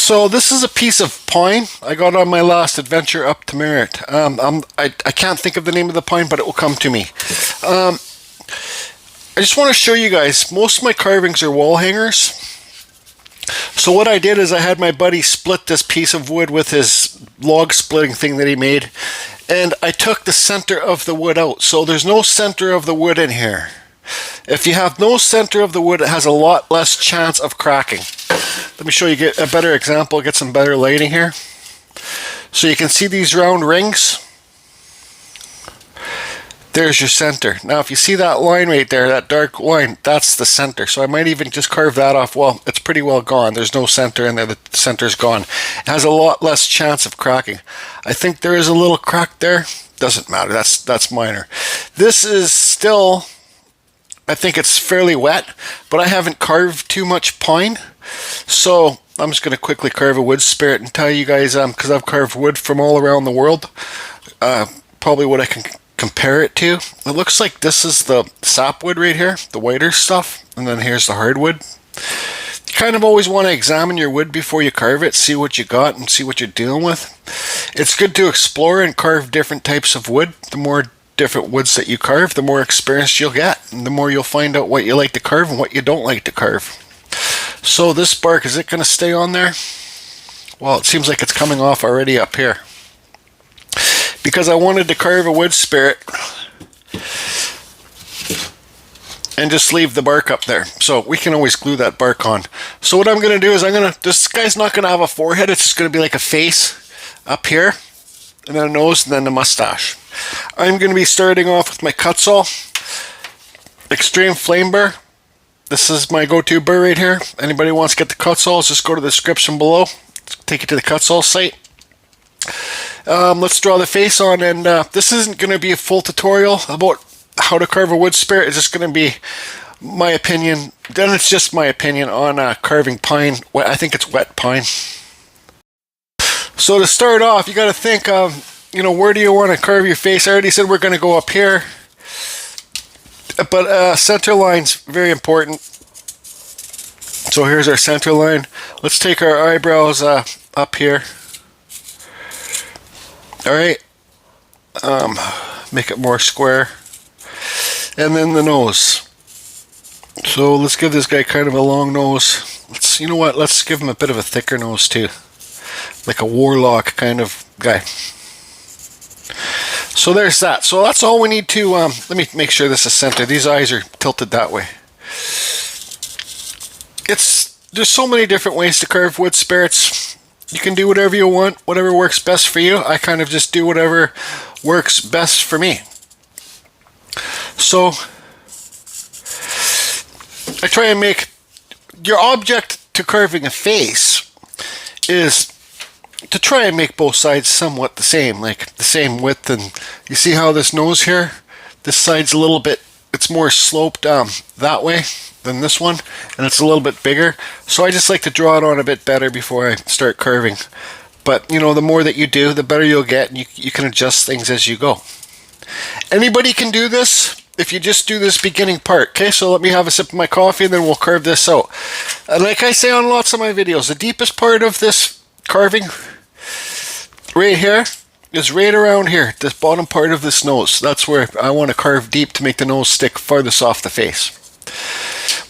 So this is a piece of pine I got on my last adventure up to Merritt. I can't think of the name of the pine, but it will come to me. I just want to show you guys, most of my carvings are wall hangers. So what I did is I had my buddy split this piece of wood with his log splitting thing that he made, and I took the center of the wood out. So there's no center of the wood in here. If you have no center of the wood, it has a lot less chance of cracking. Let me show you a better example, get some better lighting here. So you can see these round rings. There's your center. Now if you see that line right there, that dark line, that's the center. So I might even just carve that off. Well, it's pretty well gone. There's no center in there. The center's gone. It has a lot less chance of cracking. I think there is a little crack there. Doesn't matter. That's minor. This is still, I think it's fairly wet, but I haven't carved too much pine. So I'm just going to quickly carve a wood spirit and tell you guys, because I've carved wood from all around the world, probably what I can compare it to. It looks like this is the sapwood right here, the whiter stuff, and then here's the hardwood. You kind of always want to examine your wood before you carve it, see what you got and see what you're dealing with. It's good to explore and carve different types of wood. The more different woods that you carve, the more experience you'll get, and the more you'll find out what you like to carve and what you don't like to carve. So this bark, is it going to stay on there? Well, it seems like it's coming off already up here. Because I wanted to carve a wood spirit and just leave the bark up there. So we can always glue that bark on. So what I'm going to do is this guy's not going to have a forehead, it's just going to be like a face up here, and then a nose, and then a mustache. I'm going to be starting off with my cut saw, Extreme Flame Burr. This is my go-to burr right here. Anybody wants to get the cut saws, just go to the description below. Take you to the cut saw site. Let's draw the face on, and this isn't going to be a full tutorial about how to carve a wood spirit. It's just going to be my opinion. Then it's just my opinion on carving pine. I think it's wet pine. So to start off, you got to think of, where do you want to carve your face? I already said we're going to go up here, but center line's very important. So here's our center line. Let's take our eyebrows up here. Alright, make it more square, and then the nose. So let's give this guy kind of a long nose. Let's give him a bit of a thicker nose too, like a warlock kind of guy. So there's that. So that's all we need to, let me make sure this is center. These eyes are tilted that way. There's so many different ways to carve wood spirits. You can do whatever you want, whatever works best for you. I kind of just do whatever works best for me. So I try and make your object to carving a face is to try and make both sides somewhat the same, like the same width. And you see how this nose here, this side's a little bit, it's more sloped that way than this one, and it's a little bit bigger. So I just like to draw it on a bit better before I start carving. But the more that you do, the better you'll get, and you can adjust things as you go. Anybody can do this if you just do this beginning part. Okay, so let me have a sip of my coffee and then we'll carve this out. And like I say on lots of my videos, the deepest part of this carving right here is right around here, this bottom part of this nose. That's where I want to carve deep to make the nose stick farthest off the face.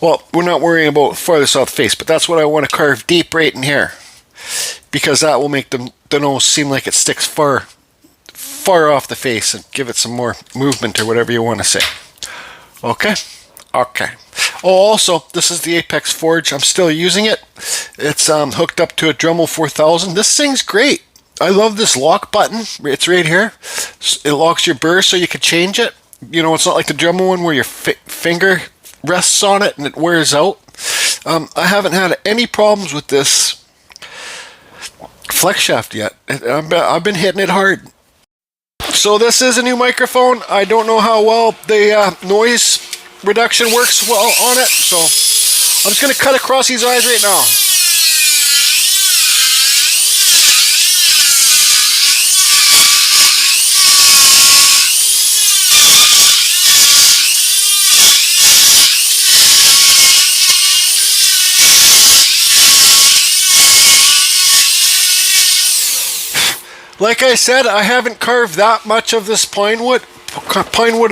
Well, we're not worrying about farthest off the face, but that's what I want to carve deep right in here, because that will make the nose seem like it sticks far off the face and give it some more movement, or whatever you want to say. Okay? Okay. Oh, also, this is the Apex Forge. I'm still using it. It's hooked up to a Dremel 4000. This thing's great. I love this lock button. It's right here. It locks your burr so you can change it. It's not like the Dremel one where your finger rests on it and it wears out. I haven't had any problems with this flex shaft yet. I've been hitting it hard. So this is a new microphone. I don't know how well the noise reduction works well on it, so I'm just going to cut across these eyes right now. Like I said, I haven't carved that much of this pine wood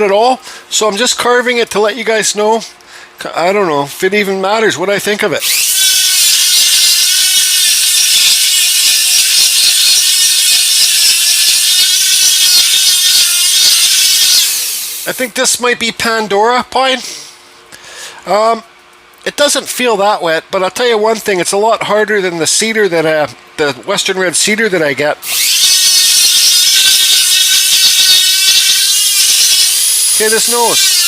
at all, so I'm just carving it to let you guys know. I don't know if it even matters what I think of it. I think this might be Pandora pine. It doesn't feel that wet, but I'll tell you one thing, it's a lot harder than the cedar that the Western Red Cedar that I get. Okay, this nose.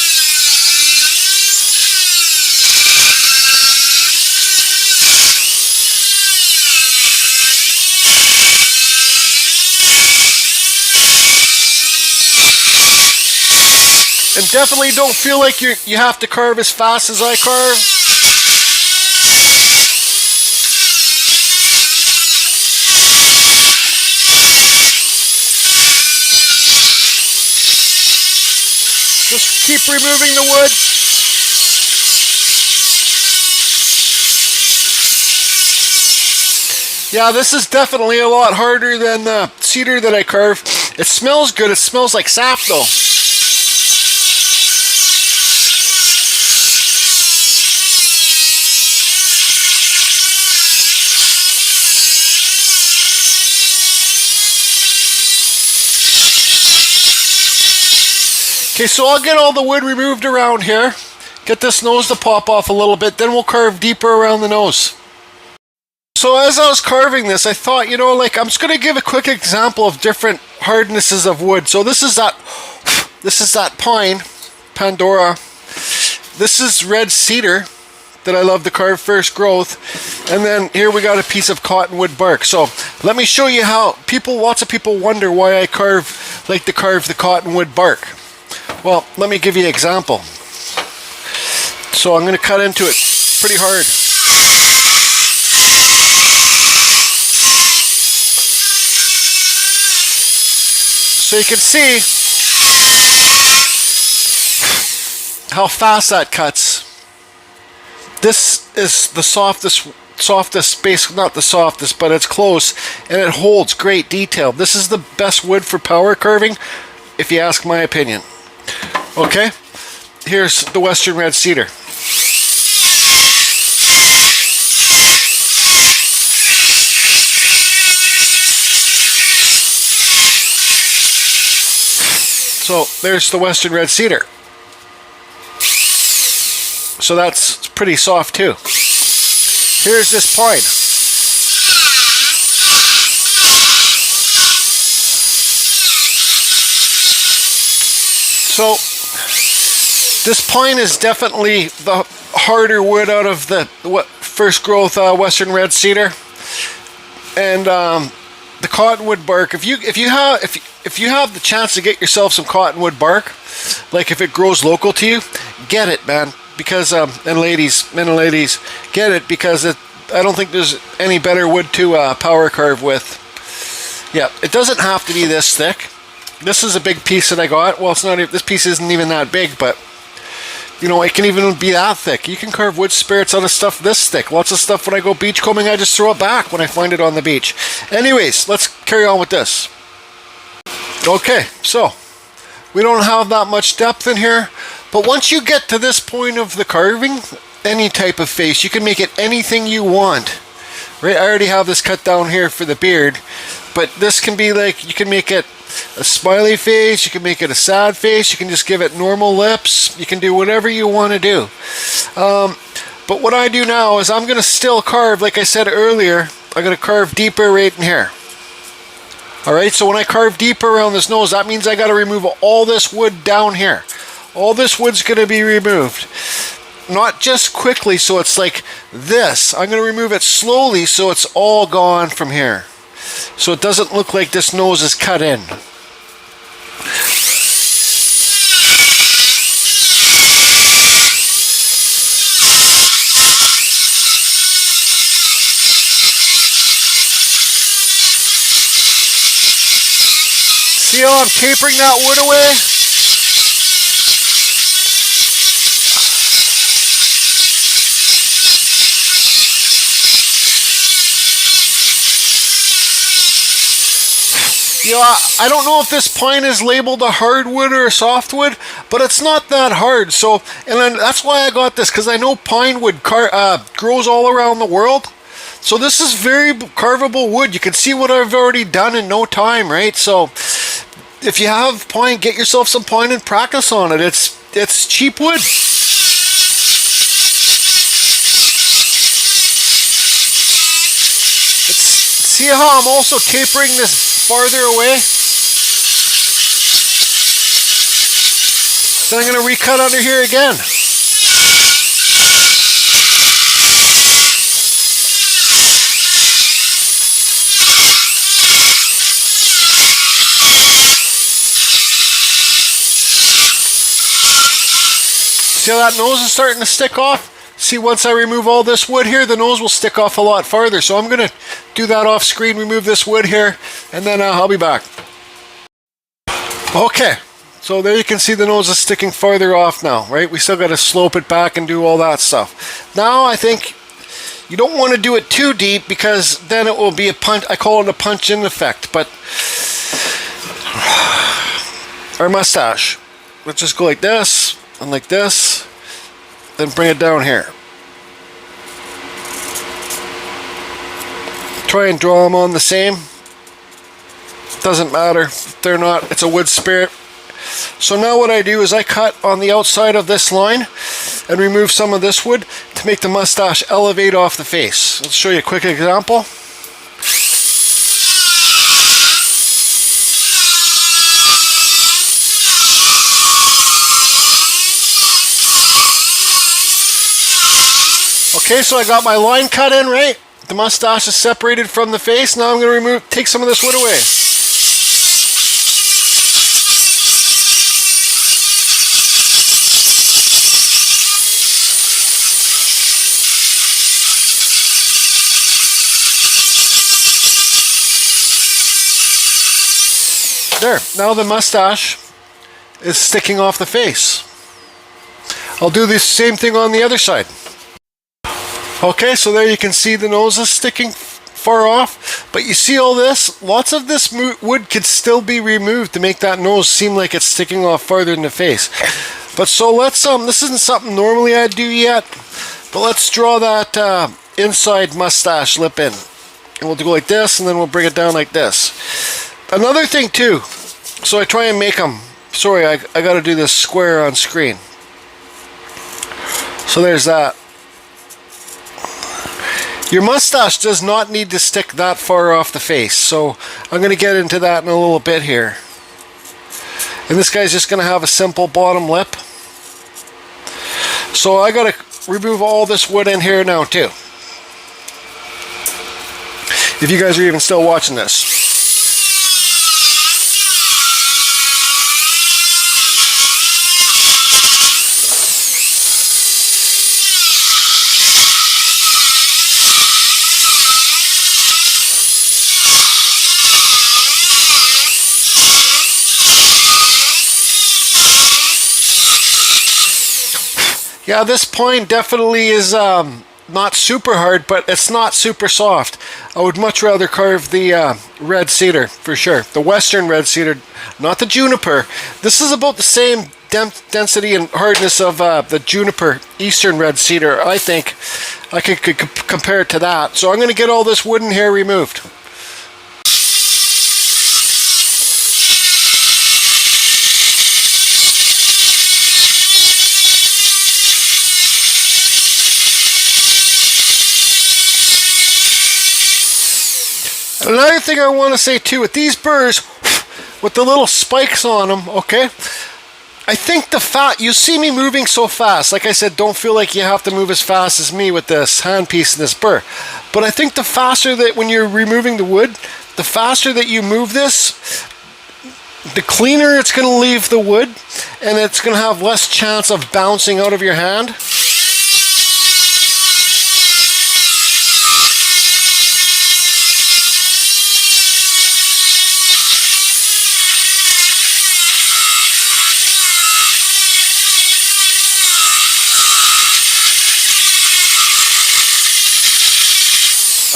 And definitely don't feel like you have to carve as fast as I carve. Just keep removing the wood. Yeah, this is definitely a lot harder than the cedar that I carve. It smells good. It smells like sap though. Okay, so I'll get all the wood removed around here. Get this nose to pop off a little bit, then we'll carve deeper around the nose. So as I was carving this, I thought, you know, like I'm just going to give a quick example of different hardnesses of wood. So this is that pine, Pandora. This is red cedar that I love to carve first growth. And then here we got a piece of cottonwood bark. So let me show you how lots of people wonder why I like to carve the cottonwood bark. Well, let me give you an example. So I'm going to cut into it pretty hard. So you can see how fast that cuts. This is the softest base, not the softest, but it's close, and it holds great detail. This is the best wood for power carving, if you ask my opinion. Okay, here's the Western Red Cedar. So there's the Western Red Cedar. So that's pretty soft too. Here's this pine. So this pine is definitely the harder wood out of the first growth Western Red Cedar, and the cottonwood bark. If you have the chance to get yourself some cottonwood bark, like if it grows local to you, get it, man. Because men and ladies, get it, because I don't think there's any better wood to power carve with. Yeah, it doesn't have to be this thick. This is a big piece that I got. Well, it's not. This piece isn't even that big, but you know, it can even be that thick. You can carve wood spirits out of stuff this thick. Lots of stuff when I go beachcombing, I just throw it back when I find it on the beach. Anyways, let's carry on with this. Okay, so we don't have that much depth in here, but once you get to this point of the carving, any type of face, you can make it anything you want. Right? I already have this cut down here for the beard, but this can be like, you can make it a smiley face, you can make it a sad face, you can just give it normal lips, you can do whatever you want to do. But what I do now is I'm going to still carve, like I said earlier, I'm going to carve deeper right in here. Alright, so when I carve deeper around this nose, that means I got to remove all this wood down here. All this wood's going to be removed. Not just quickly, so it's like this. I'm going to remove it slowly so it's all gone from here. So it doesn't look like this nose is cut in. See how I'm tapering that wood away? You know, I don't know if this pine is labeled a hardwood or a softwood, but it's not that hard. So, and then that's why I got this, because I know pine wood grows all around the world. So this is very carvable wood. You can see what I've already done in no time, right? So if you have pine, get yourself some pine and practice on it. It's cheap wood. See how I'm also tapering this farther away? Then I'm going to recut under here again. See how that nose is starting to stick off? See, once I remove all this wood here, the nose will stick off a lot farther. So I'm going to do that off screen, remove this wood here, and then I'll be back. Okay, so there you can see the nose is sticking farther off now, right? We still got to slope it back and do all that stuff. Now I think you don't want to do it too deep, because then it will be a punch. I call it a punch-in effect. But our mustache, let's just go like this and like this. Then bring it down here. Try and draw them on the same. Doesn't matter if they're not. It's a wood spirit. So now what I do is I cut on the outside of this line and remove some of this wood to make the mustache elevate off the face. Let's show you a quick example. Okay, so I got my line cut in, right? The mustache is separated from the face. Now I'm going to take some of this wood away. There, now the mustache is sticking off the face. I'll do the same thing on the other side. Okay, so there you can see the nose is sticking far off, but you see all this? Lots of this wood could still be removed to make that nose seem like it's sticking off farther in the face. But so let's, this isn't something normally I'd do yet, but let's draw that inside mustache lip in. And we'll go like this, and then we'll bring it down like this. Another thing too, so I try and make them, sorry, I got to do this square on screen. So there's that. Your mustache does not need to stick that far off the face, so I'm going to get into that in a little bit here. And this guy's just going to have a simple bottom lip. So I got to remove all this wood in here now too. If you guys are even still watching this. Yeah, this pine definitely is not super hard, but it's not super soft. I would much rather carve the red cedar, for sure. The western red cedar, not the juniper. This is about the same density and hardness of the juniper eastern red cedar. I think I could compare it to that. So I'm going to get all this wooden hair removed. Another thing I want to say too, with these burrs, with the little spikes on them, okay, I think you see me moving so fast. Like I said, don't feel like you have to move as fast as me with this handpiece and this burr. But I think the faster that when you're removing the wood, the faster that you move this, the cleaner it's going to leave the wood, and it's going to have less chance of bouncing out of your hand.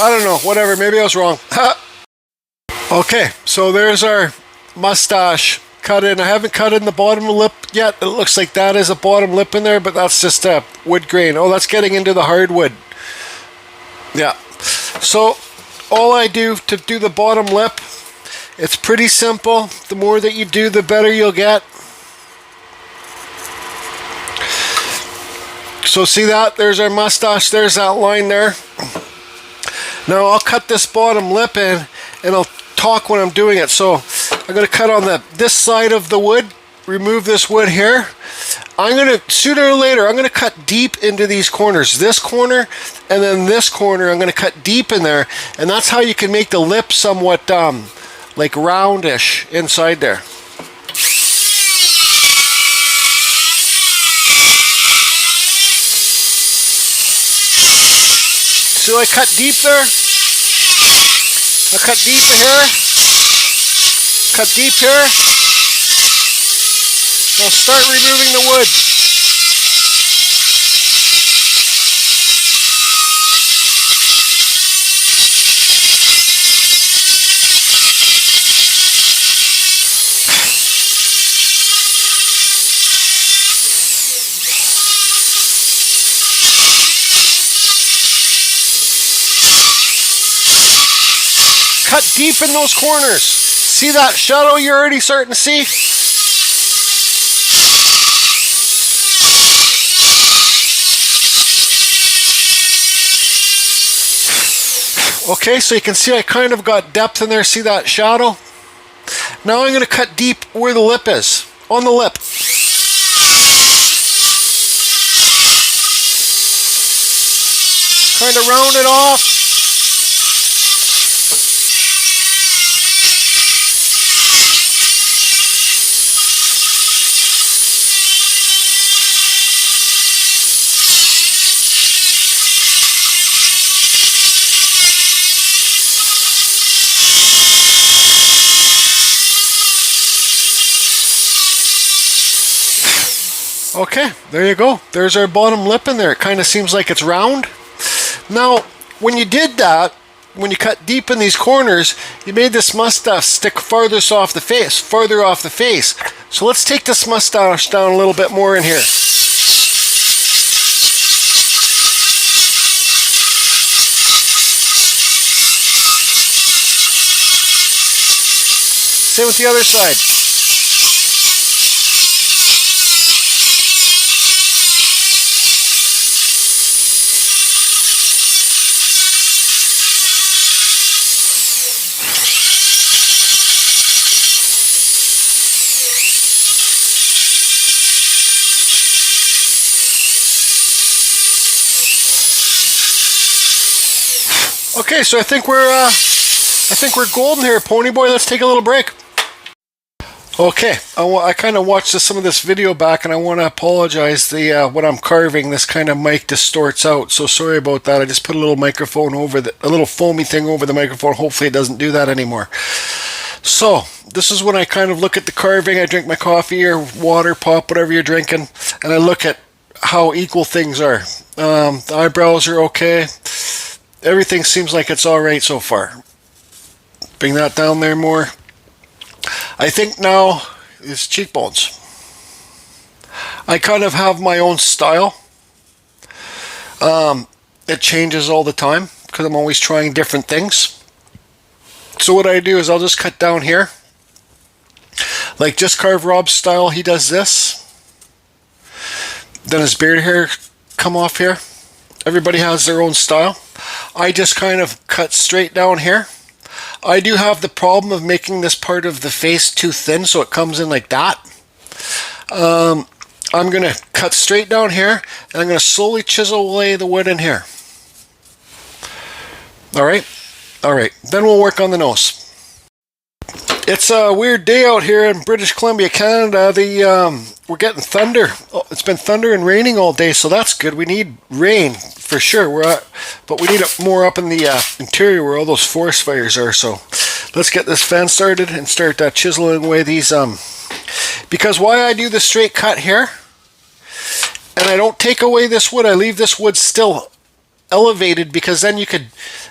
I don't know, whatever, maybe I was wrong. Okay, so there's our mustache cut in. I haven't cut in the bottom lip yet. It looks like that is a bottom lip in there, but that's just a wood grain. Oh, that's getting into the hardwood. Yeah. So all I do to do the bottom lip, it's pretty simple. The more that you do, the better you'll get. So see that? There's our mustache. There's that line there. Now I'll cut this bottom lip in, and I'll talk when I'm doing it. So I'm going to cut on this side of the wood, remove this wood here. I'm going to, sooner or later, I'm going to cut deep into these corners. This corner and then this corner, I'm going to cut deep in there. And that's how you can make the lip somewhat like roundish inside there. So I cut deep there. I cut deep here. Cut deep here. I'll start removing the wood. Cut deep in those corners. See that shadow you're already starting to see? Okay, so you can see I kind of got depth in there. See that shadow? Now I'm going to cut deep where the lip is. On the lip. Kind of round it off. Okay, there you go. There's our bottom lip in there. It kind of seems like it's round. Now, when you did that, when you cut deep in these corners, you made this mustache stick farthest off the face, farther off the face. So let's take this mustache down a little bit more in here. Same with the other side. Okay, so I think we're golden here, Pony Boy. Let's take a little break. Okay, I kind of watched some of this video back, and I want to apologize. When I'm carving, this kind of mic distorts out, so sorry about that. I just put a little microphone over a little foamy thing over the microphone. Hopefully, it doesn't do that anymore. So this is when I kind of look at the carving. I drink my coffee or water, pop, whatever you're drinking, and I look at how equal things are. The eyebrows are okay. Everything seems like it's all right so far. Bring that down there more. I think now is cheekbones. I kind of have my own style. It changes all the time because I'm always trying different things. So what I do is I'll just cut down here. Like just carve Rob's style, he does this. Then his beard hair come off here. Everybody has their own style. I just kind of cut straight down here. I do have the problem of making this part of the face too thin, so it comes in like that. I'm going to cut straight down here, and I'm going to slowly chisel away the wood in here. Alright? Alright, then we'll work on the nose. It's a weird day out here in British Columbia, Canada. We're getting thunder. Oh, it's been thunder and raining all day, so that's good. We need rain for sure. But we need it more up in the interior where all those forest fires are. So let's get this fan started and start chiseling away these. Because why I do the straight cut here, and I don't take away this wood. I leave this wood still elevated because then you could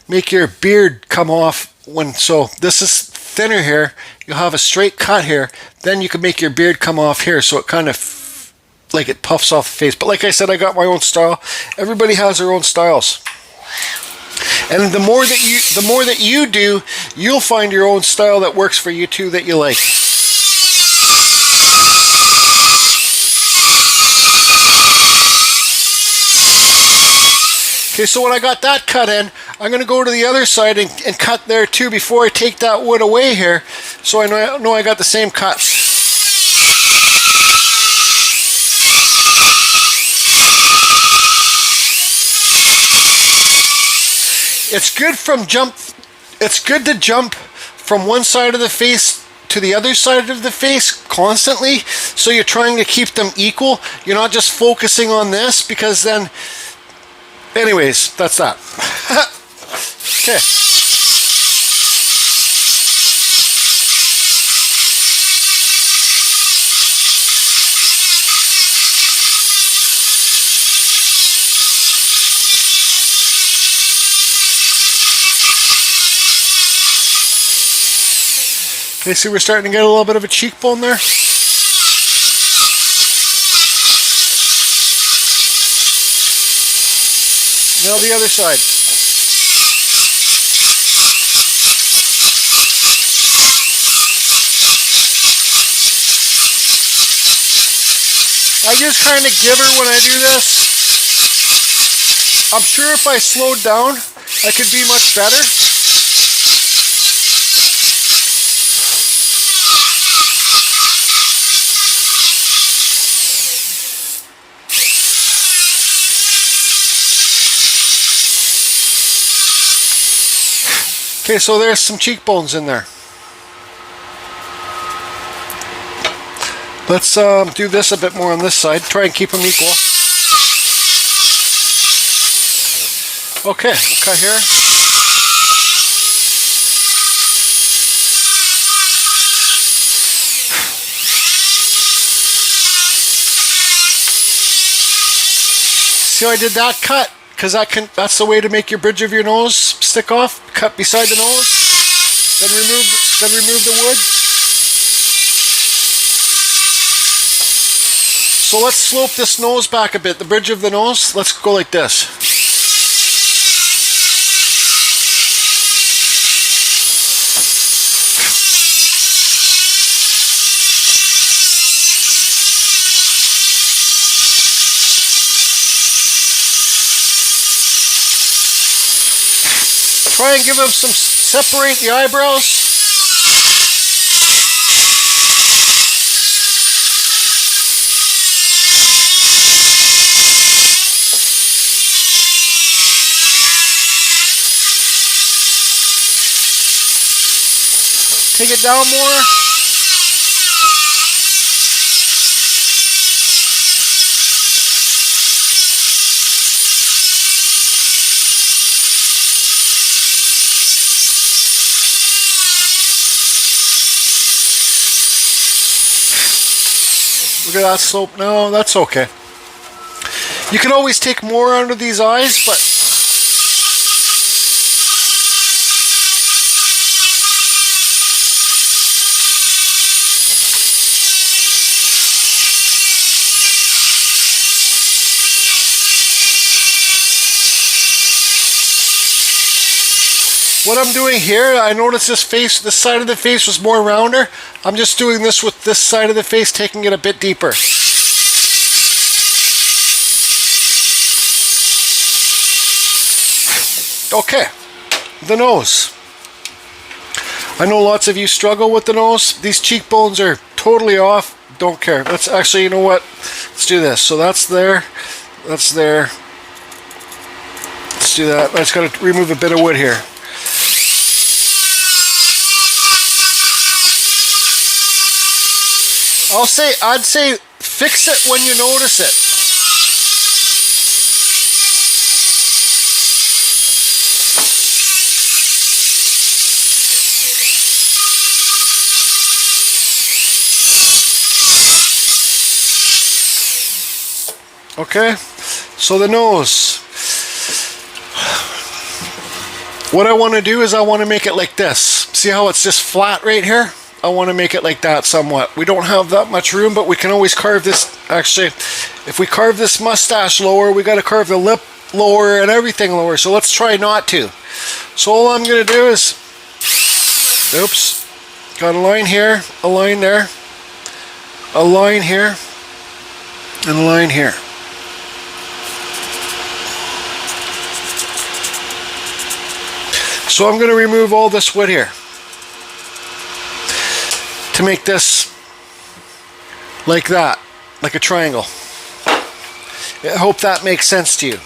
make your beard come off so this is thinner here, you'll have a straight cut here, then you can make your beard come off here, so it kind of like it puffs off the face. But like I said, I got my own style. Everybody has their own styles. And the more that you do, you'll find your own style that works for you too, that you like. Okay, so when I got that cut in, I'm going to go to the other side and cut there too before I take that wood away here, so I know I got the same cuts. It's good to jump from one side of the face to the other side of the face constantly, so you're trying to keep them equal. You're not just focusing on this, because then, anyways, that's that. Okay. Okay, see, we're starting to get a little bit of a cheekbone there. Now the other side. I just kind of give her when I do this. I'm sure if I slowed down, I could be much better. Okay, so there's some cheekbones in there. Let's do this a bit more on this side. Try and keep them equal. Okay, we'll cut here. See how I did that cut? Because that's the way to make your bridge of your nose stick off. Cut beside the nose, then remove the wood. So let's slope this nose back a bit, the bridge of the nose. Let's go like this. Try and give them some, separate the eyebrows. Take it down more. Look at that slope. No, that's okay. You can always take more under these eyes, but what I'm doing here, I noticed this side of the face was more rounder. I'm just doing this with this side of the face, taking it a bit deeper. Okay, the nose. I know lots of you struggle with the nose. These cheekbones are totally off. Don't care. Let's actually, you know what? Let's do this. So that's there. That's there. Let's do that. I just got to remove a bit of wood here. I'd say fix it when you notice it. Okay, so the nose. What I want to do is I want to make it like this. See how it's just flat right here? I want to make it like that somewhat. We don't have that much room, but we can always carve this. Actually, if we carve this mustache lower, we got to carve the lip lower and everything lower. So let's try not to. So all I'm going to do is, oops, got a line here, a line there, a line here, and a line here. So I'm going to remove all this wood here to make this like that, like a triangle. I hope that makes sense to you.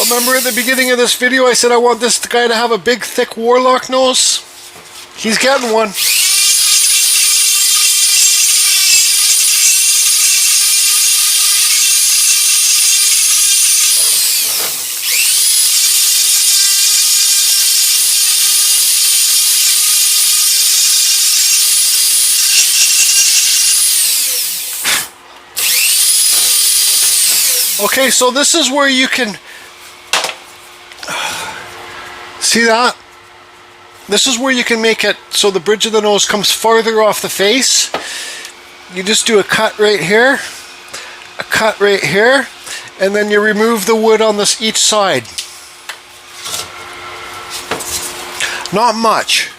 Remember at the beginning of this video I said I want this guy to have a big thick warlock nose? He's getting one. Okay, so this is where you can see that? This is where you can make it so the bridge of the nose comes farther off the face. You just do a cut right here, a cut right here, and then you remove the wood on this each side. Not much.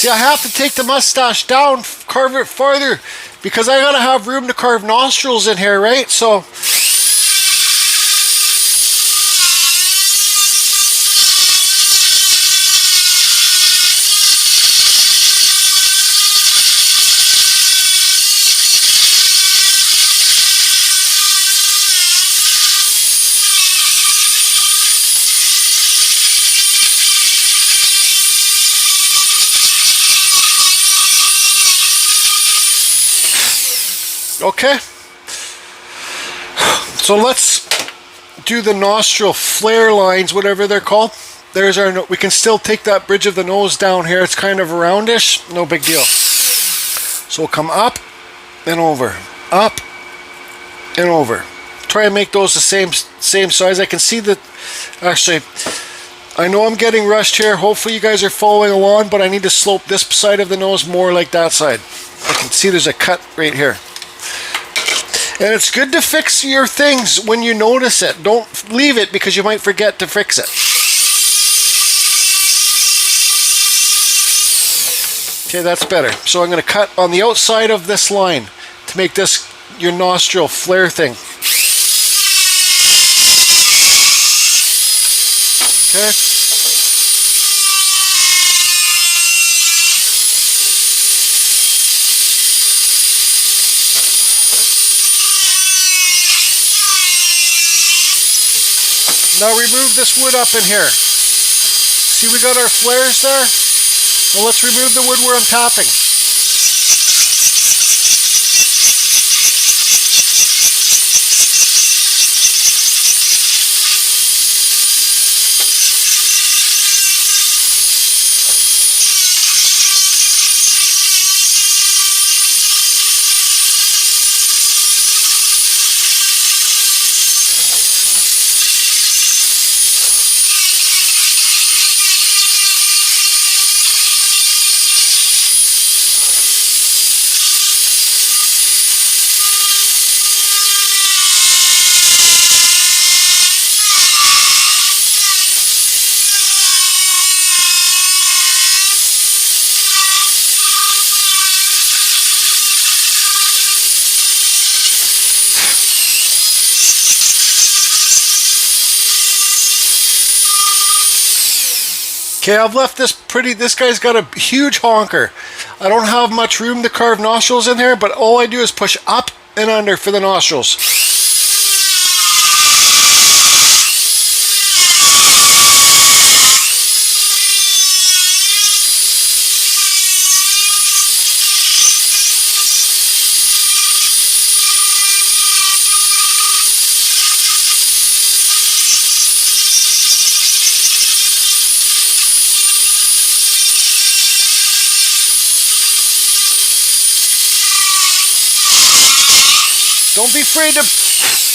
See, I have to take the mustache down, carve it farther, because I gotta have room to carve nostrils in here, right? So okay, so let's do the nostril flare lines, whatever they're called. There's our, we can still take that bridge of the nose down here. It's kind of roundish, no big deal. So we'll come up and over, up and over. Try and make those the same size. I can see that, actually, I know I'm getting rushed here. Hopefully you guys are following along, but I need to slope this side of the nose more like that side. I can see there's a cut right here. And it's good to fix your things when you notice it. Don't leave it because you might forget to fix it. Okay, that's better. So I'm going to cut on the outside of this line to make this your nostril flare thing. Okay. Now remove this wood up in here. See, we got our flares there? Now let's remove the wood where I'm tapping. Okay, I've left this guy's got a huge honker. I don't have much room to carve nostrils in here, but all I do is push up and under for the nostrils.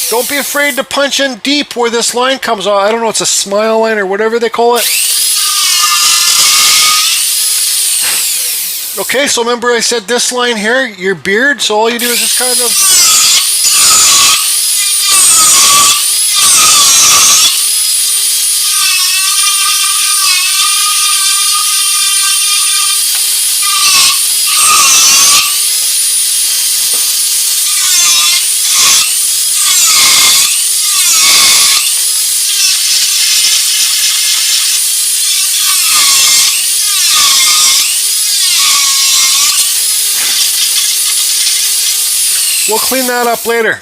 Don't be afraid to punch in deep where this line comes off. I don't know, it's a smile line or whatever they call it. Okay, so remember I said this line here, your beard, so all you do is just kind of... We'll clean that up later.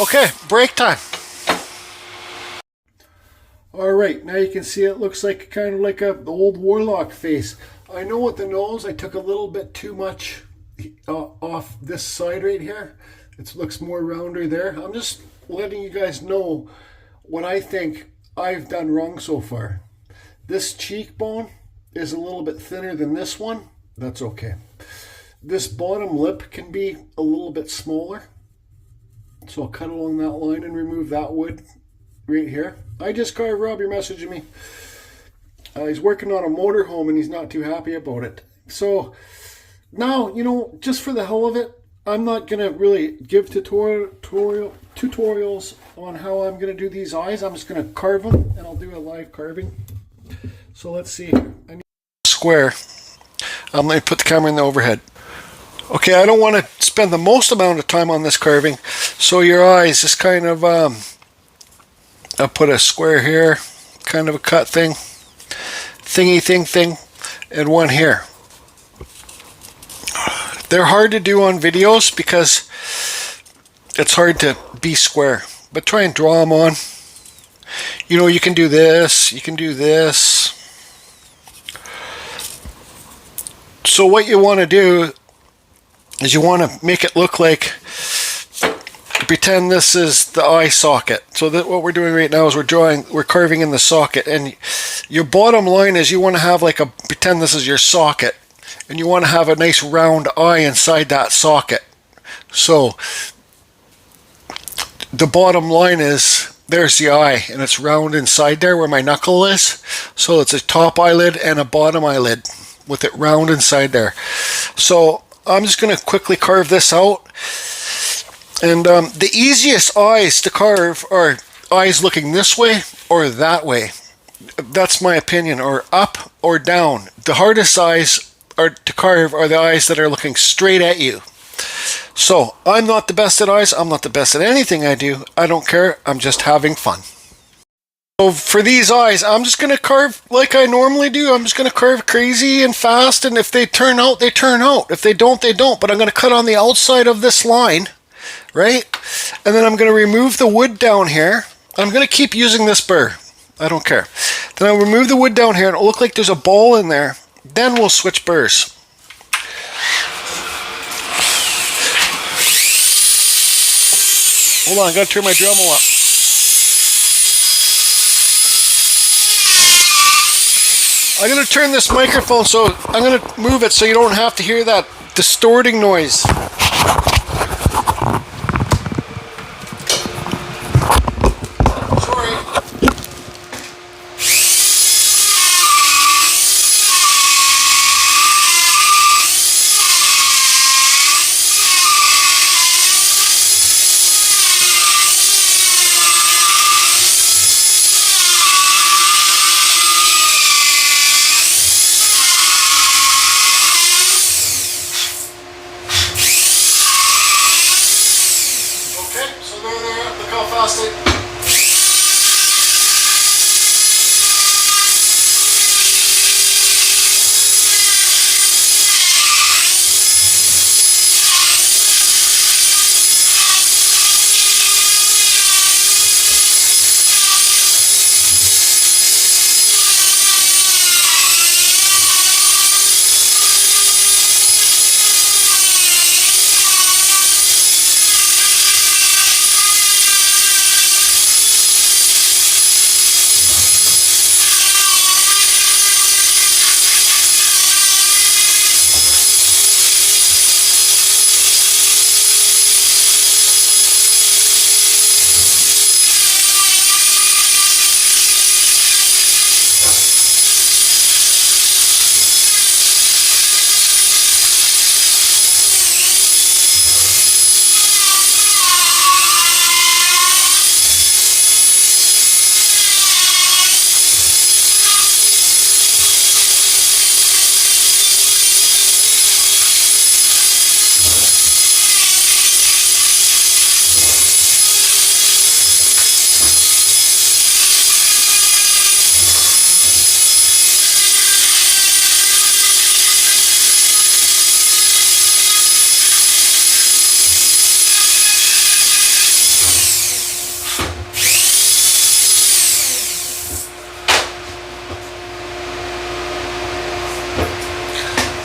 Okay, break time. All right, now you can see it looks like kind of like the old warlock face. I know with the nose, I took a little bit too much off this side right here. It looks more rounder there. I'm just letting you guys know what I think I've done wrong so far. This cheekbone is a little bit thinner than this one. That's okay. This bottom lip can be a little bit smaller. So I'll cut along that line and remove that wood right here. I just carved Rob, you're messaging me. He's working on a motorhome and he's not too happy about it. So now, you know, just for the hell of it, I'm not going to really give tutorials on how I'm going to do these eyes. I'm just going to carve them, and I'll do a live carving. So let's see. I need a square. I'm going to put the camera in the overhead. Okay, I don't want to spend the most amount of time on this carving, so your eyes just kind of, I'll put a square here, kind of a cut thing, thing, and one here. They're hard to do on videos because it's hard to be square, but try and draw them on. You know, you can do this, you can do this. So what you want to do is you want to make it look like, pretend this is the eye socket. So that what we're doing right now is we're carving in the socket, and your bottom line is you want to have like pretend this is your socket. And you want to have a nice round eye inside that socket. So the bottom line is, there's the eye, and it's round inside there where my knuckle is. So it's a top eyelid and a bottom eyelid with it round inside there. So I'm just going to quickly carve this out. And the easiest eyes to carve are eyes looking this way or that way. That's my opinion, or up or down. The hardest eyes to carve are the eyes that are looking straight at you. So I'm not the best at eyes. I'm not the best at anything I do. I don't care. I'm just having fun. So for these eyes, I'm just going to carve like I normally do. I'm just going to carve crazy and fast, and if they turn out, they turn out. If they don't, they don't. But I'm going to cut on the outside of this line, right? And then I'm going to remove the wood down here. I'm going to keep using this burr. I don't care. Then I'll remove the wood down here, and it'll look like there's a ball in there. Then we'll switch burrs. Hold on, I got to turn my Dremel up. I'm going to turn this microphone, so I'm going to move it so you don't have to hear that distorting noise. Sorry.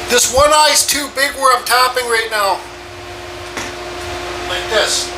This one eye's too big where I'm tapping right now. Like this.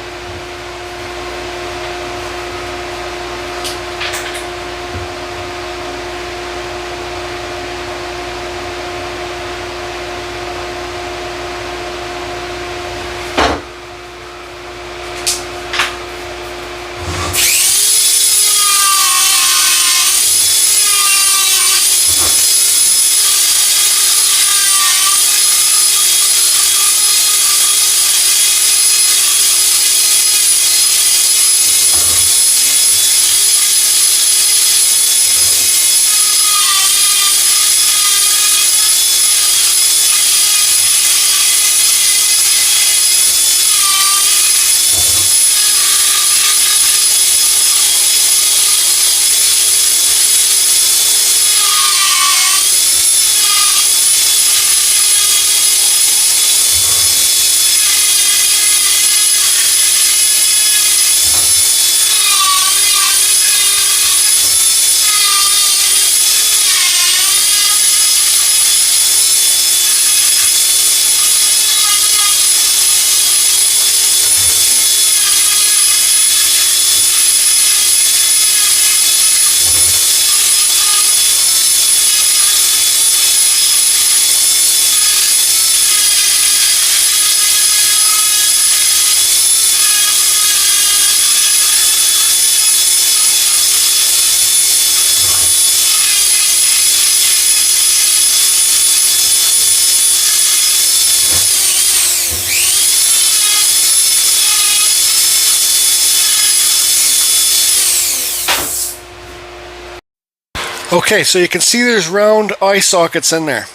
Okay, so you can see there's round eye sockets in there.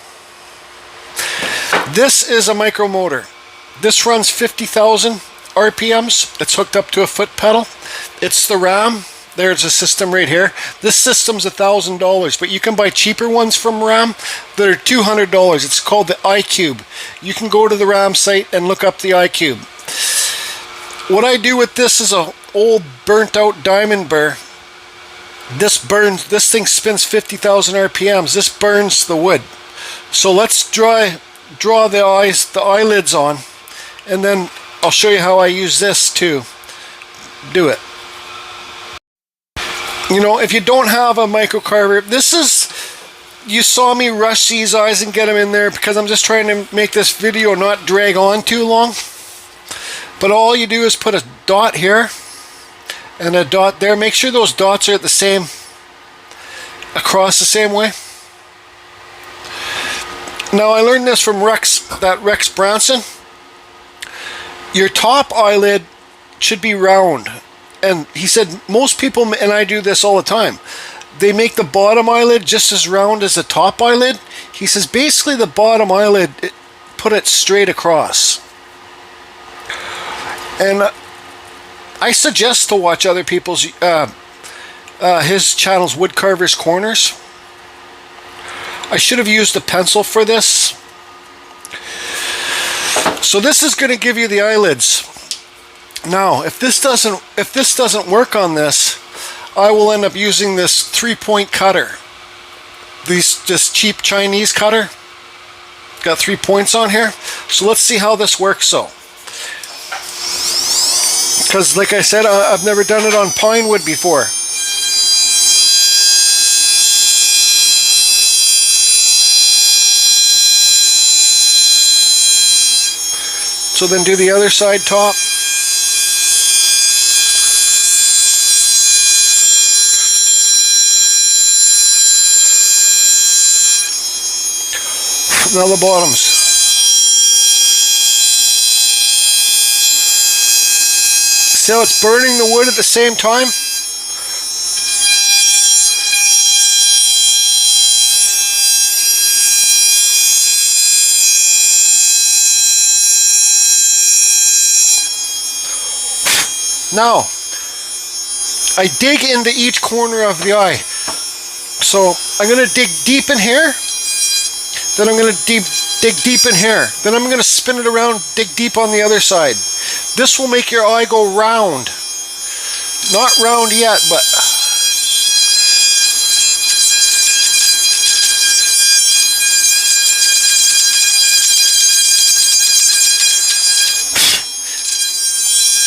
This is a micro motor. This runs 50,000 RPMs. It's hooked up to a foot pedal. It's the RAM. There's a system right here. This system's $1,000, but you can buy cheaper ones from RAM that are $200. It's called the iCube. You can go to the RAM site and look up the iCube. What I do with this is a old burnt out diamond burr. This thing spins 50,000 RPMs. This burns the wood. So let's draw the eyelids on, and then I'll show you how I use this to do it. You know, if you don't have a microcarver, you saw me rush these eyes and get them in there because I'm just trying to make this video not drag on too long. But all you do is put a dot here and a dot there. Make sure those dots are across the same way. Now I learned this from Rex Branson. Your top eyelid should be round. And he said most people, and I do this all the time, they make the bottom eyelid just as round as the top eyelid. He says basically the bottom eyelid, put it straight across. And I suggest to watch other people's, his channel's Woodcarver's Corners. I should have used a pencil for this. So this is going to give you the eyelids. Now, if this doesn't work on this, I will end up using this 3-point cutter. This cheap Chinese cutter. Got 3 points on here. So let's see how this works. So, because like I said, I've never done it on Pinewood before. So then do the other side top. Now the bottoms. See how it's burning the wood at the same time? Now, I dig into each corner of the eye. So I'm going to dig deep in here. Then I'm going to dig deep in here. Then I'm going to spin it around, dig deep on the other side. This will make your eye go round. Not round yet, but...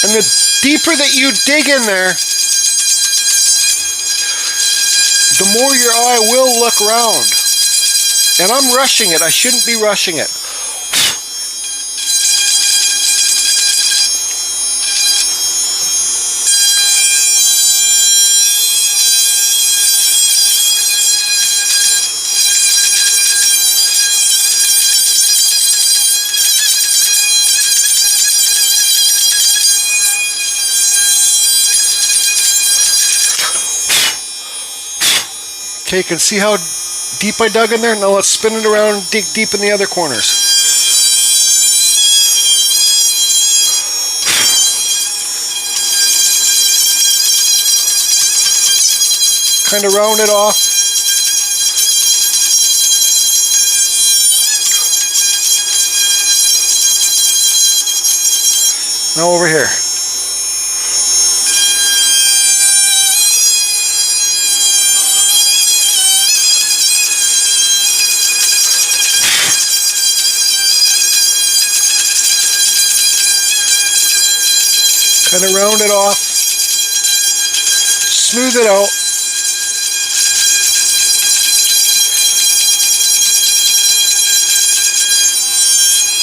And the deeper that you dig in there, the more your eye will look round. And I'm rushing it. I shouldn't be rushing it. Okay, you can see how deep I dug in there. Now let's spin it around and dig deep in the other corners. Kind of round it off. Now over here. Kind of round it off, smooth it out.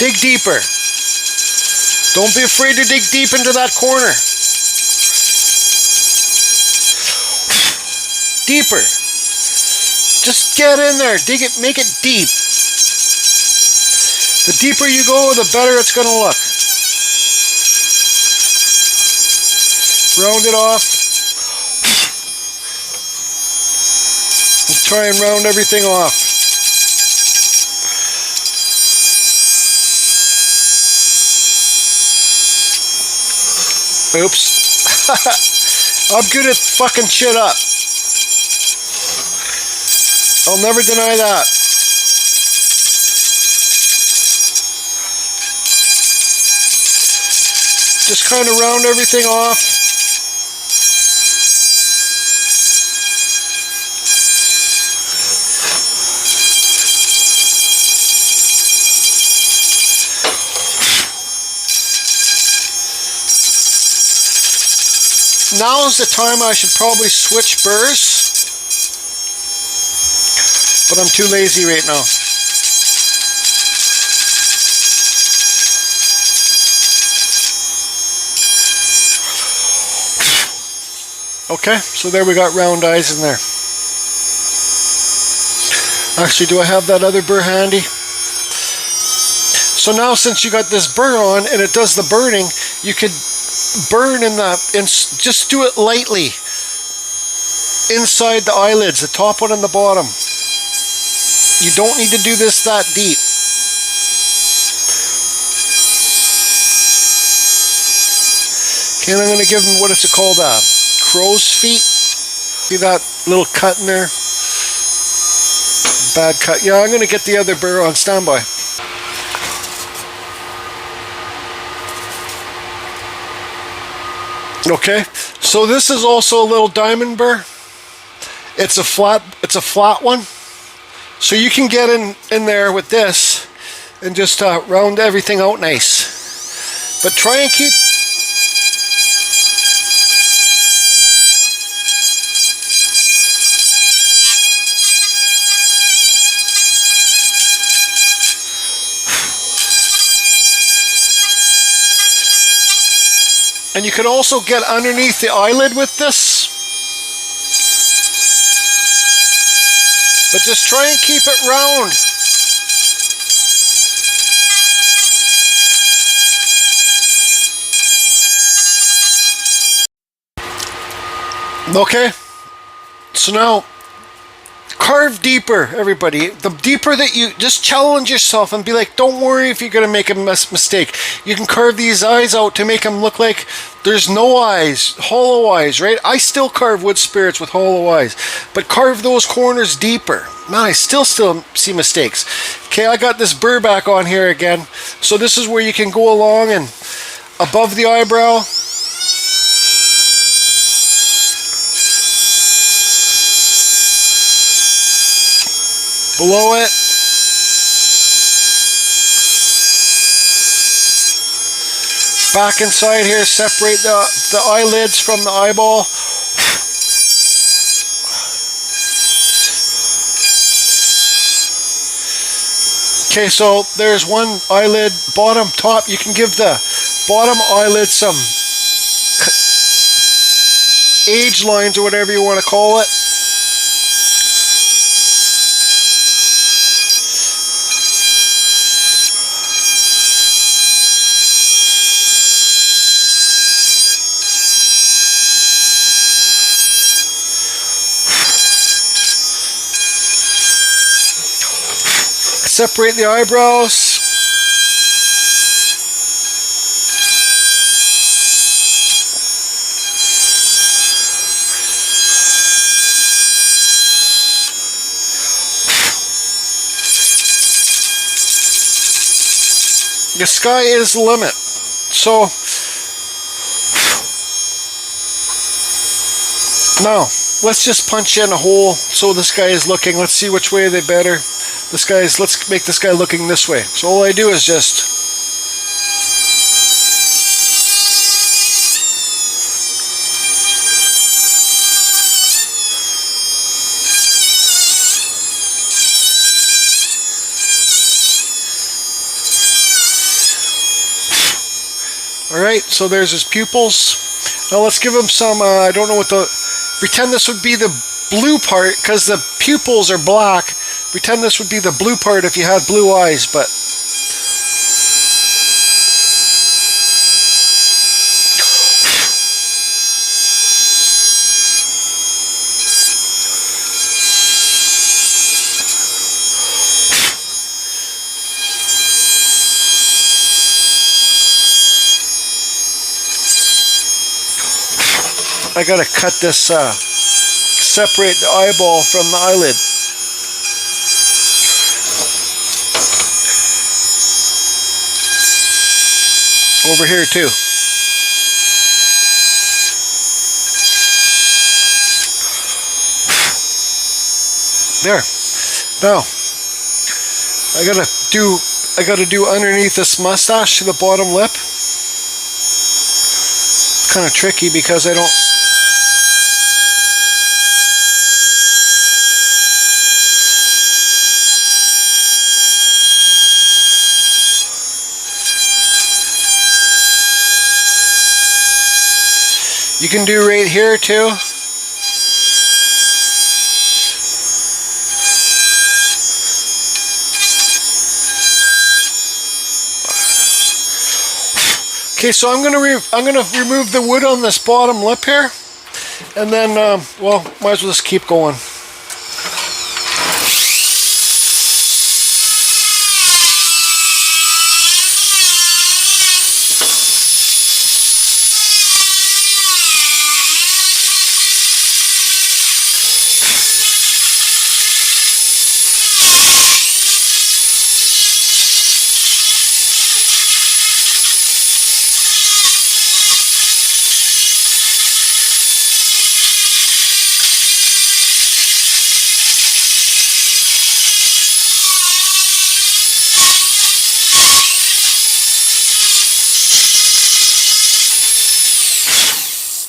Dig deeper. Don't be afraid to dig deep into that corner. Deeper. Just get in there, dig it, make it deep. The deeper you go, the better it's going to look. Round it off. We'll try and round everything off. Oops. I'm good at fucking shit up. I'll never deny that. Just kind of round everything off. Now is the time I should probably switch burrs, but I'm too lazy right now. Okay, so there we got round eyes in there. Actually, do I have that other burr handy? So now since you got this burr on and it does the burning, you could burn just do it lightly inside the eyelids, the top one and the bottom. You don't need to do this that deep. Okay, I'm going to give them, what is it called, crow's feet. See that little cut in there? Bad cut. Yeah, I'm going to get the other burr on standby. Okay, so this is also a little diamond burr. It's a flat one. So you can get in there with this and just round everything out nice. But try and keep... And you can also get underneath the eyelid with this. But just try and keep it round. Okay. So now, carve deeper, everybody. The deeper that you just challenge yourself and be like, don't worry if you're going to make a mistake. You can carve these eyes out to make them look like there's no eyes, hollow eyes, right? I still carve wood spirits with hollow eyes, but carve those corners deeper. Man, I still see mistakes. Okay, I got this burr back on here again. So this is where you can go along and above the eyebrow. Below it. Back inside here, separate the eyelids from the eyeball. Okay, so there's one eyelid, bottom, top. You can give the bottom eyelid some age lines or whatever you want to call it. Separate the eyebrows. The sky is the limit. So now let's just punch in a hole so this guy is looking. Let's see which way they better. Let's make this guy looking this way. So all I do is just Alright, so there's his pupils. Now let's give him some, I don't know what pretend this would be the blue part because the pupils are black. Pretend this would be the blue part if you had blue eyes, but I gotta cut this, separate the eyeball from the eyelid. Over here too. There. Now, I gotta do underneath this mustache to the bottom lip. It's kind of tricky because I don't. You can do right here too. Okay, so I'm gonna remove the wood on this bottom lip here, and then well, might as well just keep going.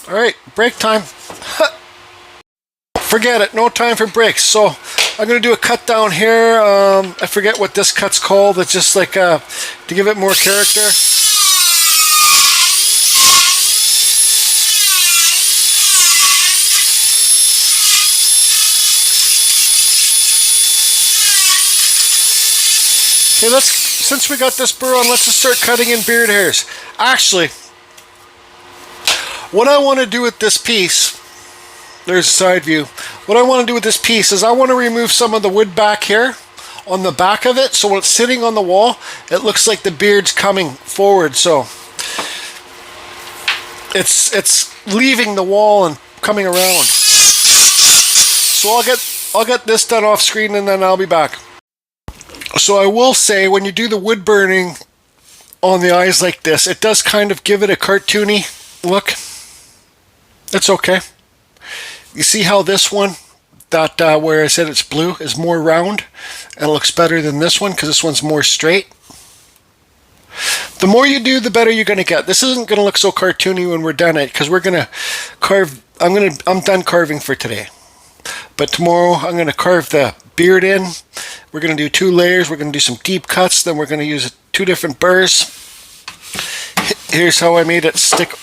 All right, break time. Forget it, no time for breaks. So I'm gonna do a cut down here. I forget what this cut's called. It's just like to give it more character. Okay, since we got this burr on, let's just start cutting in beard hairs. Actually, what I want to do with this piece, there's a side view. What I want to do with this piece is I want to remove some of the wood back here on the back of it, so when it's sitting on the wall, it looks like the beard's coming forward. So it's leaving the wall and coming around. So I'll get this done off screen and then I'll be back. So I will say, when you do the wood burning on the eyes like this, it does kind of give it a cartoony look. It's okay. You see how this one, that where I said it's blue, is more round and looks better than this one because this one's more straight. The more you do, the better you're going to get. This isn't going to look so cartoony when we're done it because we're going to carve. I'm done carving for today. But tomorrow I'm going to carve the beard in. We're going to do 2 layers. We're going to do some deep cuts. Then we're going to use 2 different burrs. Here's how I made it stick.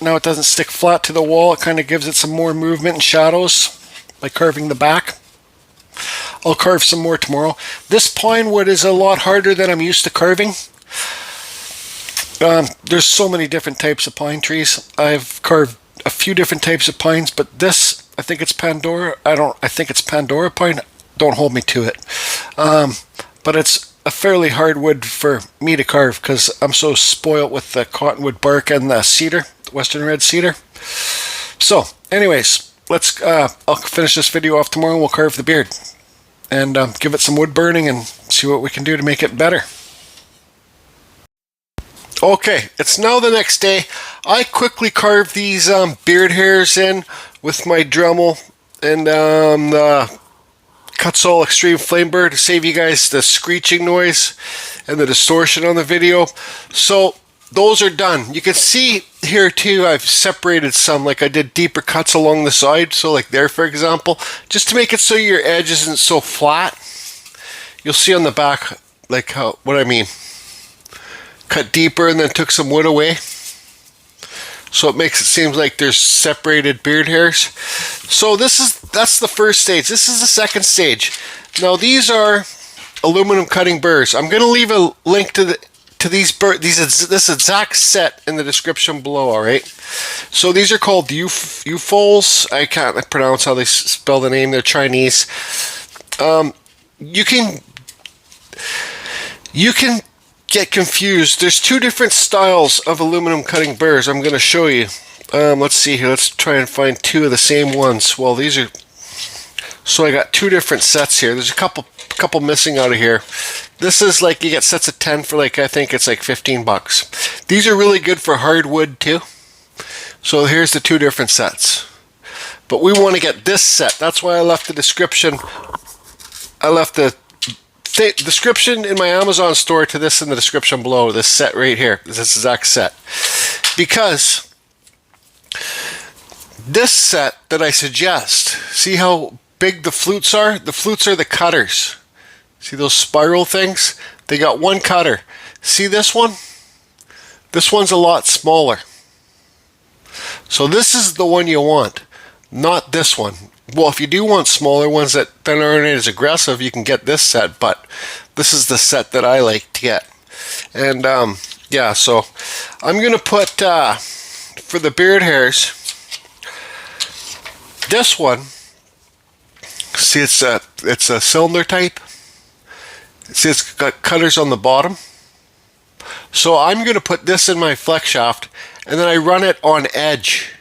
Now it doesn't stick flat to the wall. It kind of gives it some more movement and shadows by carving the back. I'll carve some more tomorrow. This pine wood is a lot harder than I'm used to carving. There's so many different types of pine trees. I've carved a few different types of pines, but this, I think it's Pandora. I think it's Pandora pine. Don't hold me to it. But it's a fairly hard wood for me to carve because I'm so spoiled with the cottonwood bark and the cedar, Western red cedar. So anyways, I'll finish this video off tomorrow. We'll carve the beard and give it some wood burning and see what we can do to make it better. Okay, it's now the next day. I quickly carved these beard hairs in with my Dremel and the Kutzall Extreme Flame Burr to save you guys the screeching noise and the distortion on the video. So those are done. You can see here too, I've separated some, like I did deeper cuts along the side. So like there, for example, just to make it so your edge isn't so flat. You'll see on the back, like what I mean. Cut deeper and then took some wood away. So it makes it seem like there's separated beard hairs. So that's the first stage. This is the second stage. Now these are aluminum cutting burrs. I'm going to leave a link to this exact set in the description below, all right? So these are called Ufols. I can't pronounce how they spell the name. They're Chinese. You can get confused. There's 2 different styles of aluminum cutting burrs I'm going to show you. Let's see here. Let's try and find two of the same ones. Well, these are. So I got two different sets here. There's a couple missing out of here. This is like you get sets of 10 for like I think it's like $15. These are really good for hardwood too. So here's the two different sets. But we want to get this set. That's why I left the description. I left the description in my Amazon store to this in the description below. This set right here. This exact set. Because this set that I suggest, see how big the flutes are? The flutes are the cutters. See those spiral things? They got one cutter. See this one? This one's a lot smaller. So this is the one you want, not this one. Well, if you do want smaller ones that then aren't as aggressive, you can get this set, but this is the set that I like to get. And yeah, so I'm going to put, for the beard hairs, this one, see it's a cylinder type. See it's got cutters on the bottom. So I'm going to put this in my flex shaft and then I run it on edge.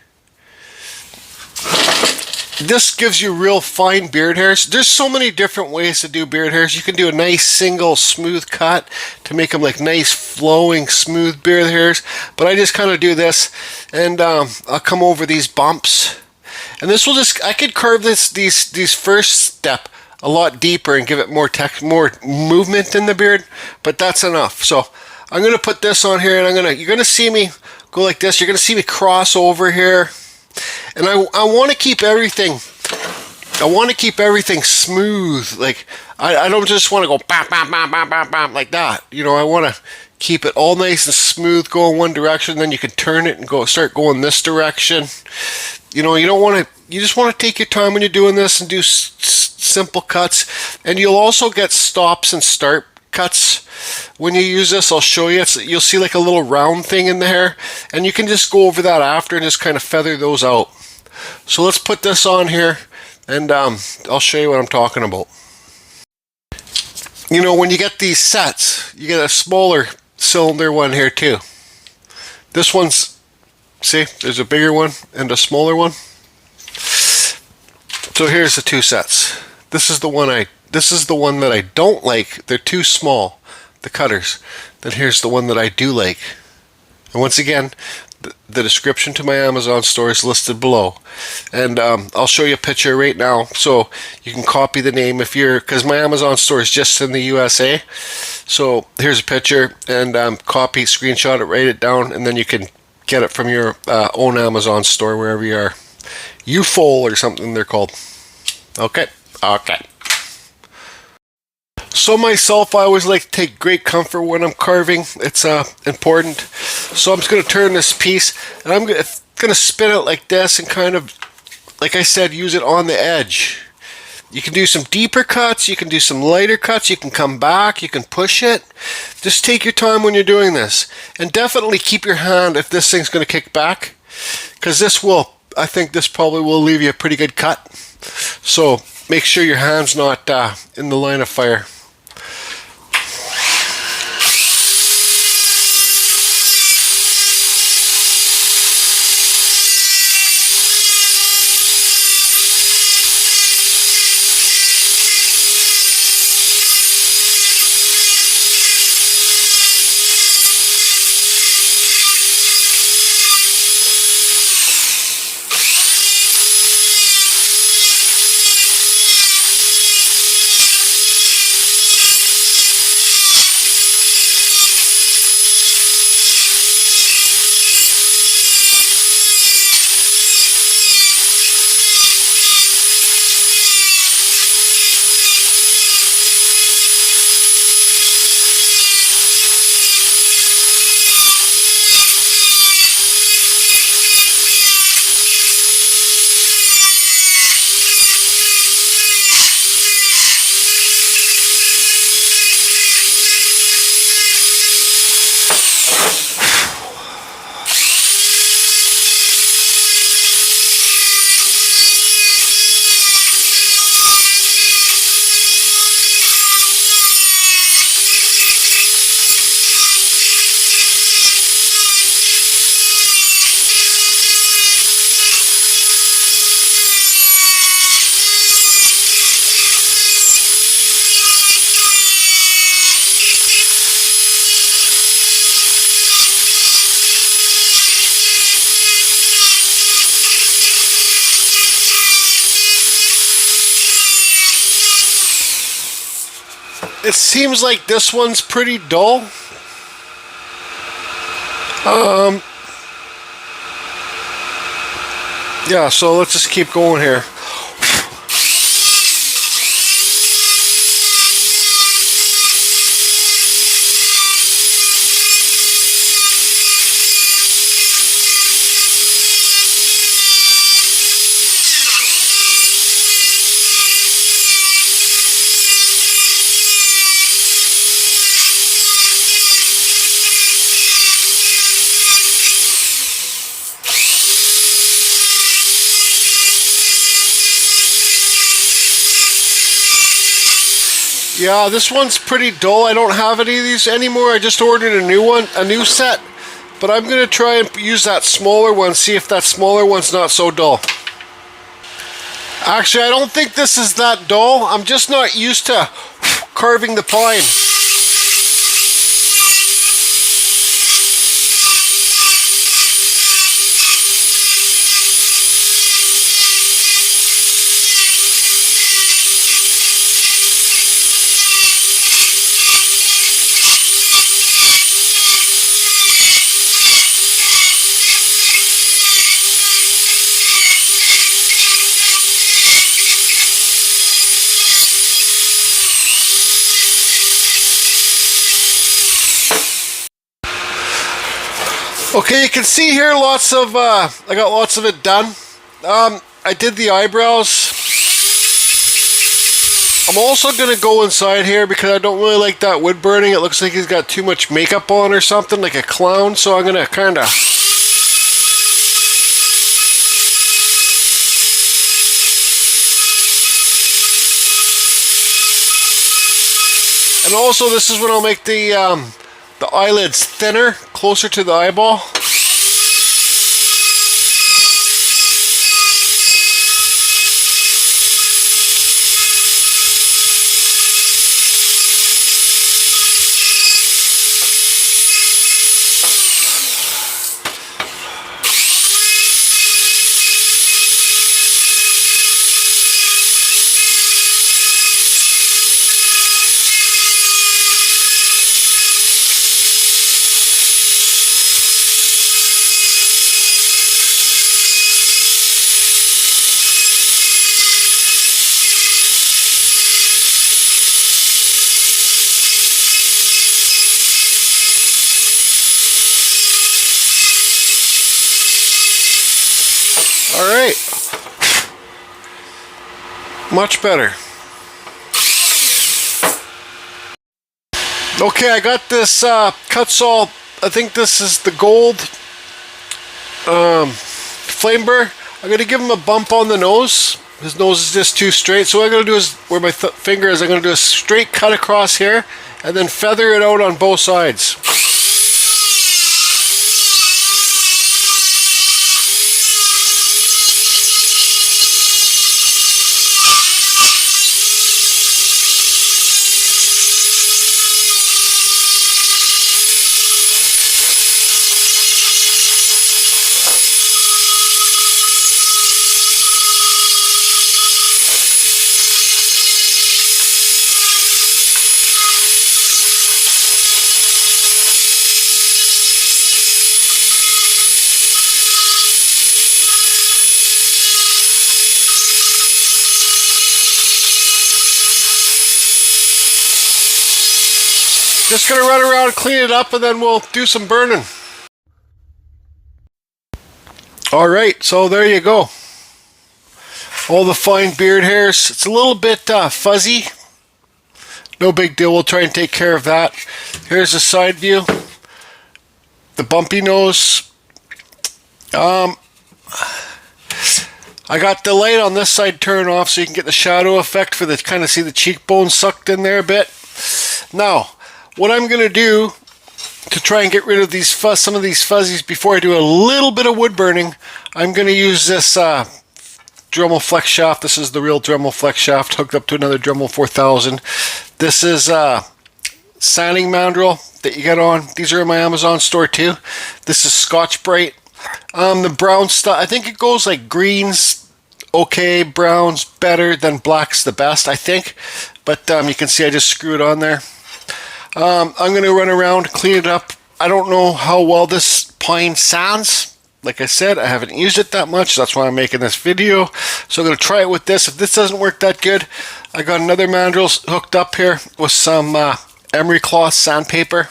This gives you real fine beard hairs. There's so many different ways to do beard hairs. You can do a nice single smooth cut to make them like nice flowing smooth beard hairs. But I just kind of do this and I'll come over these bumps. And this will just, I could curve these first step a lot deeper and give it more movement in the beard, but that's enough. So I'm going to put this on here and you're going to see me go like this. You're going to see me cross over here. And I want to keep everything smooth. Like I don't just want to go bam, bam, bam, bam, bam, bam like that. You know, I want to keep it all nice and smooth, go in one direction, then you can turn it and start going this direction. You know, you just want to take your time when you're doing this and do simple cuts. And you'll also get stops and start cuts when you use this. I'll show you. You'll see like a little round thing in the hair, and you can just go over that after and just kind of feather those out. So let's put this on here, and I'll show you what I'm talking about. You know, when you get these sets, you get a smaller cylinder one here too. This one's, see, there's a bigger one and a smaller one. So here's the two sets. This is the one that I don't like. They're too small, the cutters. Then here's the one that I do like. And once again, the description to my Amazon store is listed below. And I'll show you a picture right now so you can copy the name because my Amazon store is just in the USA. So here's a picture and copy, screenshot it, write it down, and then you can get it from your own Amazon store wherever you are. UFOL or something they're called. Okay. So myself, I always like to take great comfort when I'm carving. It's important. So I'm just going to turn this piece and I'm going to spin it like this and kind of, like I said, use it on the edge. You can do some deeper cuts, you can do some lighter cuts, you can come back, you can push it. Just take your time when you're doing this. And definitely keep your hand if this thing's going to kick back, because I think this probably will leave you a pretty good cut. So make sure your hand's not in the line of fire. it seems like this one's pretty dull. Yeah, so let's just keep going here. Yeah, this one's pretty dull. I don't have any of these anymore. I just ordered a new one, a new set. But I'm going to try and use that smaller one, see if that smaller one's not so dull. Actually, I don't think this is that dull. I'm just not used to carving the pine. Okay, you can see here lots of, I got lots of it done. I did the eyebrows. I'm also going to go inside here because I don't really like that wood burning. It looks like he's got too much makeup on or something, like a clown. So I'm going to kind of... And also this is when I'll make the eyelids thinner, closer to the eyeball. All right, much better. Okay, I got this cut saw. I think this is the gold flame burr. I'm gonna give him a bump on the nose. His nose is just too straight. So what I'm gonna do is, where my finger is, I'm gonna do a straight cut across here, and then feather it out on both sides. Just gonna run around, clean it up, and then we'll do some burning. Alright, so there you go. All the fine beard hairs. It's a little bit fuzzy. No big deal, we'll try and take care of that. Here's the side view. The bumpy nose. I got the light on this side turned off so you can get the shadow effect for the kind of see the cheekbones sucked in there a bit. Now, what I'm going to do to try and get rid of these some of these fuzzies before I do a little bit of wood burning, I'm going to use this Dremel flex shaft. This is the real Dremel flex shaft hooked up to another Dremel 4000. This is sanding mandrel that you get on. These are in my Amazon store too. This is Scotch Brite. The brown stuff, I think it goes like greens, okay, browns better, than black's the best, I think. but you can see I just screw it on there. I'm going to run around, clean it up. I don't know how well this pine sounds. Like I said, I haven't used it that much. That's why I'm making this video. So I'm going to try it with this. If this doesn't work that good, I got another mandrel hooked up here with some emery cloth sandpaper.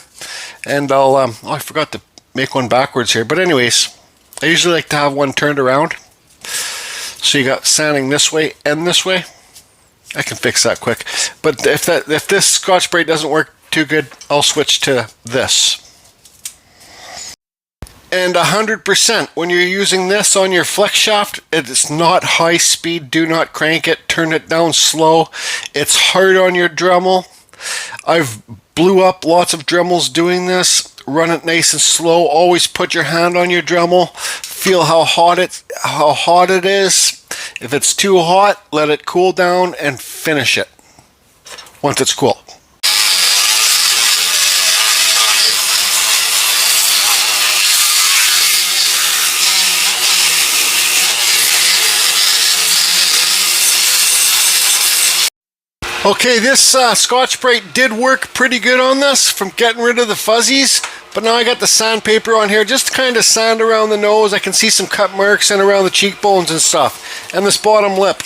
And I'll, oh, I forgot to make one backwards here. But anyways, I usually like to have one turned around. So you got sanding this way and this way. I can fix that quick. But if this Scotch-Brite doesn't work too good, I'll switch to this. And 100%, when you're using this on your flex shaft, it's not high speed. Do not crank it. Turn it down slow. It's hard on your Dremel. I've blew up lots of Dremels doing this. Run it nice and slow. Always put your hand on your Dremel. Feel how hot it is. If it's too hot, let it cool down and finish it once it's cool. Okay, this Scotch-Brite did work pretty good on this from getting rid of the fuzzies, but now I got the sandpaper on here just to kind of sand around the nose. I can see some cut marks and around the cheekbones and stuff, and this bottom lip.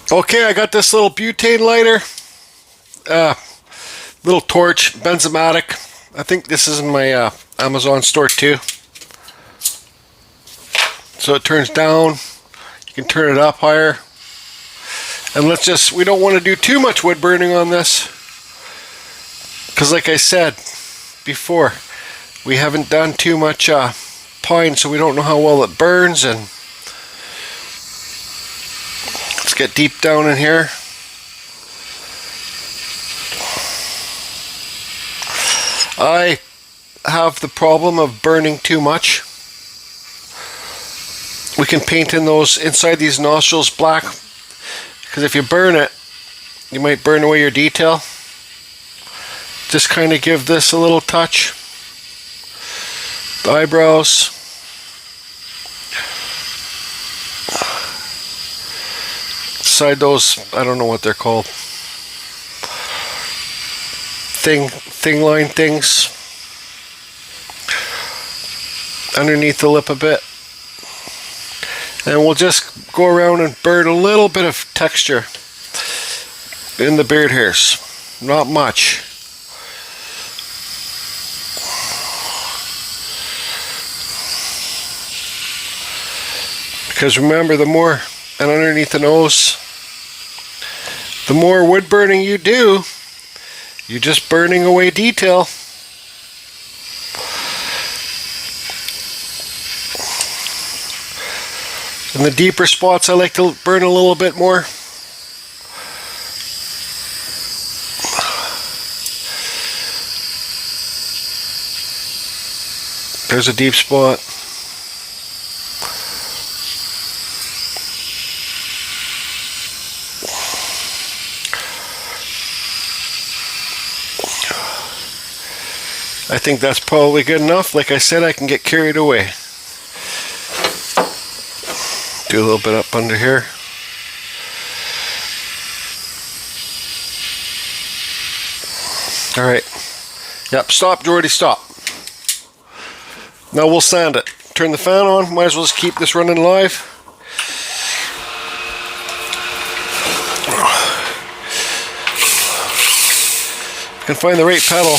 Okay, I got this little butane lighter, little torch, Benzomatic. I think this is in my Amazon store too. So it turns down, you can turn it up higher. And we don't want to do too much wood burning on this. Because like I said before, we haven't done too much pine, so we don't know how well it burns. And let's get deep down in here. I have the problem of burning too much. We can paint in those inside these nostrils black, because if you burn it, you might burn away your detail. Just kind of give this a little touch. The eyebrows. Inside those, I don't know what they're called. Thing line things. Underneath the lip a bit. And we'll just go around and burn a little bit of texture in the beard hairs. Not much. Because remember, the more, and underneath the nose, the more wood burning you do, you're just burning away detail. In the deeper spots, I like to burn a little bit more. There's a deep spot. I think that's probably good enough. Like I said, I can get carried away. Do a little bit up under here. Alright. Yep, stop, Jordy, stop. Now we'll sand it. Turn the fan on. Might as well just keep this running live. Can find the right pedal.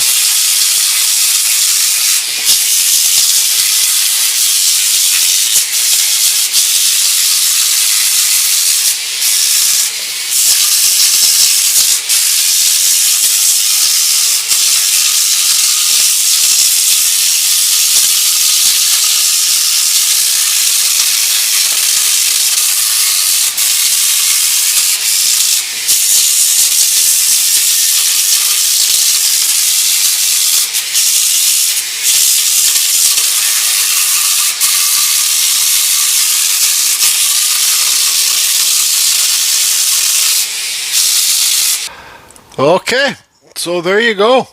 Okay, so there you go.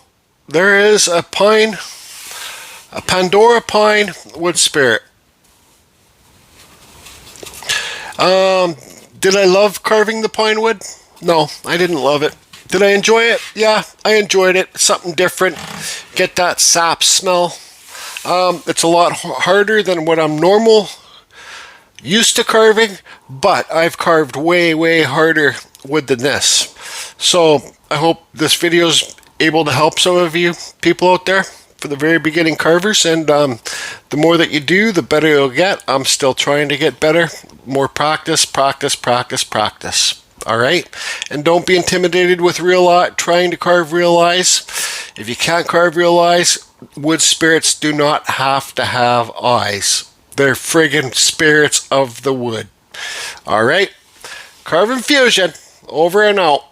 There is a Pandora pine wood spirit. Did I love carving the pine wood? No, I didn't love it. Did I enjoy it? Yeah, I enjoyed it. Something different. Get that sap smell. It's a lot harder than what I'm used to carving, but I've carved way, way harder wood than this. So I hope this video is able to help some of you people out there for the very beginning carvers, and the more that you do, the better you'll get. I'm still trying to get better. More practice, practice, practice, practice. All right, and don't be intimidated with trying to carve real eyes. If you can't carve real eyes, wood spirits do not have to have eyes. They're friggin' spirits of the wood. All right, Carving Fusion, over and out.